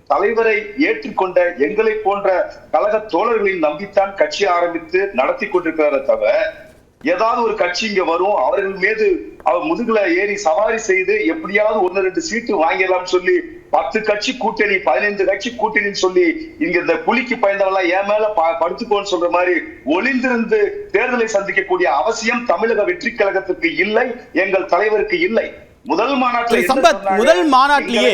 தலைவரை ஏற்றுக்கொண்ட எங்களை போன்ற கழக தோழர்களின் நம்பித்தான் கட்சி ஆரம்பித்து நடத்தி கொண்டிருக்கிறார தவிர ஏதாவது ஒரு கட்சி இங்க வரும் அவர்கள் மீது அவர் முதுகுல ஏறி சவாரி செய்து எப்படியாவது 1-2 சீட்டு வாங்கிடலாம் சொல்லி 10 கட்சி கூட்டணி 15 கட்சி கூட்டணின்னு சொல்லி இங்க இந்த புலிக்கு பயந்தவெல்லாம் என் மேல படுத்துக்கோன்னு சொல்ற மாதிரி ஒளிந்திருந்து தேர்தலை சந்திக்கக்கூடிய அவசியம் தமிழக வெற்றி கழகத்துக்கு இல்லை, எங்கள் தலைவருக்கு இல்லை. முதல் மாநாட்டிலேயே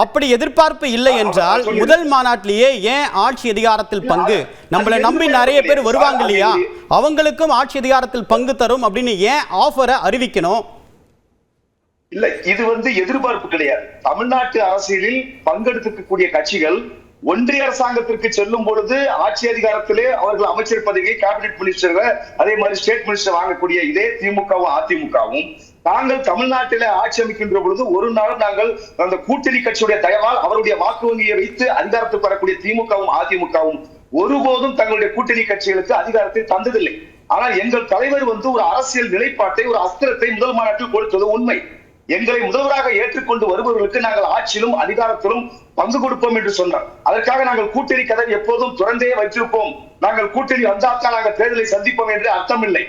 அப்படி எதிர்பார்ப்பு இல்லை என்றால் முதல் மாநாட்டிலேயே ஏன் ஆட்சி அதிகாரத்தில் பங்கு, நம்மளை நம்பி நிறைய பேர் வருவாங்க இல்லையா, அவங்களுக்கும் ஆட்சி அதிகாரத்தில் பங்கு தரும் அப்படின்னு ஏன் ஆஃபரை அறிவிக்கணும்? இல்ல, இது எதிர்பார்ப்பு கிடையாது. தமிழ்நாட்டு அரசியலில் பங்கெடுக்கக்கூடிய கட்சிகள் ஒன்றிய அரசாங்கத்திற்கு செல்லும் பொழுது ஆட்சி அதிகாரத்திலே அவர்கள் அமைச்சர் பதவியை கேபினெட் மினிஸ்டர் அதே மாதிரி ஸ்டேட் மினிஸ்டர் வாங்கக்கூடிய இதே திமுகவும் அதிமுகவும் நாங்கள் தமிழ்நாட்டிலே ஆட்சி அமைக்கின்ற பொழுது ஒரு நாள் நாங்கள் அந்த கூட்டணி கட்சியுடைய தயவால் அவருடைய வாக்கு வங்கியை வைத்து அதிகாரத்துக்கு வரக்கூடிய திமுகவும் அதிமுகவும் ஒருபோதும் தங்களுடைய கூட்டணி கட்சிகளுக்கு அதிகாரத்தை தந்ததில்லை. ஆனால் எங்கள் தலைவர் ஒரு அரசியல் நிலைப்பாட்டை ஒரு அஸ்திரத்தை முதல் மாநாட்டில் கொடுத்தது உண்மை. எங்களை முதல்வராக ஏற்றுக்கொண்டு வருபவர்களுக்கு நாங்கள் ஆட்சியிலும் அதிகாரத்திலும் பங்கு கொடுப்போம் என்று சொன்னார். அதற்காக நாங்கள் கூட்டணி கதவை எப்போதும் திறந்தே வைத்திருப்போம், நாங்கள் கூட்டணி வந்தால்தான் நாங்கள் தேர்தலை சந்திப்போம் என்று அர்த்தமில்லை.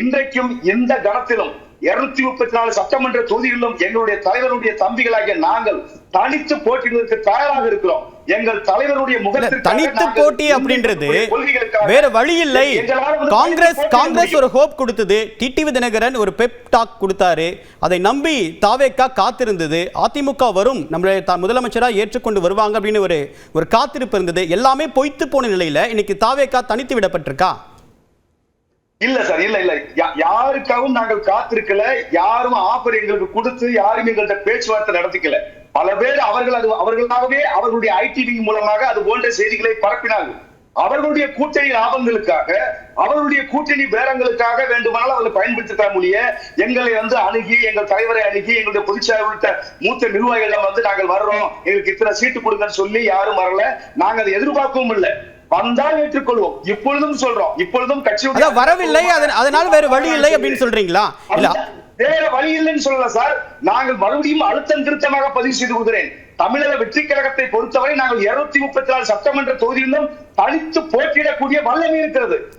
இன்றைக்கும் இந்த கணத்திலும் 234 சட்டமன்ற தொகுதிகளிலும் எங்களுடைய தலைவருடைய தம்பிகளாகிய நாங்கள் தனித்து போட்டியிடுவதற்கு தயாராக இருக்கிறோம். எங்கள் தலைவருடைய முகத்தில் தனித்து போட்டி அப்படின்றது வேற வழி இல்லை. காங்கிரஸ் ஒரு ஹோப் கொடுத்தது, டிடிவி தினகரன் ஒரு பெப் டாக் கொடுத்தாரு, அதை நம்பி தாவேகா காத்திருந்தது. அதிமுக வரும், நம்மளுடைய முதலமைச்சரா ஏற்றுக்கொண்டு வருவாங்க அப்படின்னு ஒரு காத்திருப்பு இருந்தது. எல்லாமே பொய்த்து போன நிலையில இன்னைக்கு தாவேகா தனித்து விடப்பட்டிருக்கா? இல்ல சார், இல்ல யாருக்காகவும் நாங்கள் காத்திருக்கல. யாரும் ஆஃபர் எங்களுக்கு கொடுத்து யாரும் எங்கள்கிட்ட பேச்சுவார்த்தை நடத்திக்கல. பல பேர் அவர்களாகவே அவர்களுடைய ஐடி மூலமாக அது போன்ற செய்திகளை பரப்பினார்கள். அவர்களுடைய கூட்டணி லாபங்களுக்காக அவர்களுடைய கூட்டணி பேரங்களுக்காக வேண்டுமானால் அவர்கள் பயன்படுத்திக்கலாம் முடிய எங்களை அணுகி எங்கள் தலைவரை அணுகி எங்களுடைய பொதுச்செயலாளர் உள்ளிட்ட மூத்த நிர்வாகிகளிடம் நாங்கள் வர்றோம், எங்களுக்கு இத்தனை சீட்டு கொடுங்கன்னு சொல்லி யாரும் வரல. நாங்கள் அதை எதிர்பார்க்கவும் இல்லை. வந்தால் ஏற்றுக்கொள்வோம். இப்பொழுதும் சொல்றோம், இப்பொழுதும் கட்சி வரவில்லை, அதனால வேற வழி இல்லை அப்படின்னு சொல்றீங்களா? இல்ல, வேற வழி இல்லைன்னு சொல்லல சார். நாங்கள் மறுபடியும் அழுத்தம் திருத்தமாக பதிவு செய்து கொள்கிறேன். தமிழக வெற்றி கழகத்தை பொறுத்தவரை நாங்கள் 234 சட்டமன்ற தொகுதியிலும் தனித்து போட்டியிடக்கூடிய வல்லமை இருக்கிறது.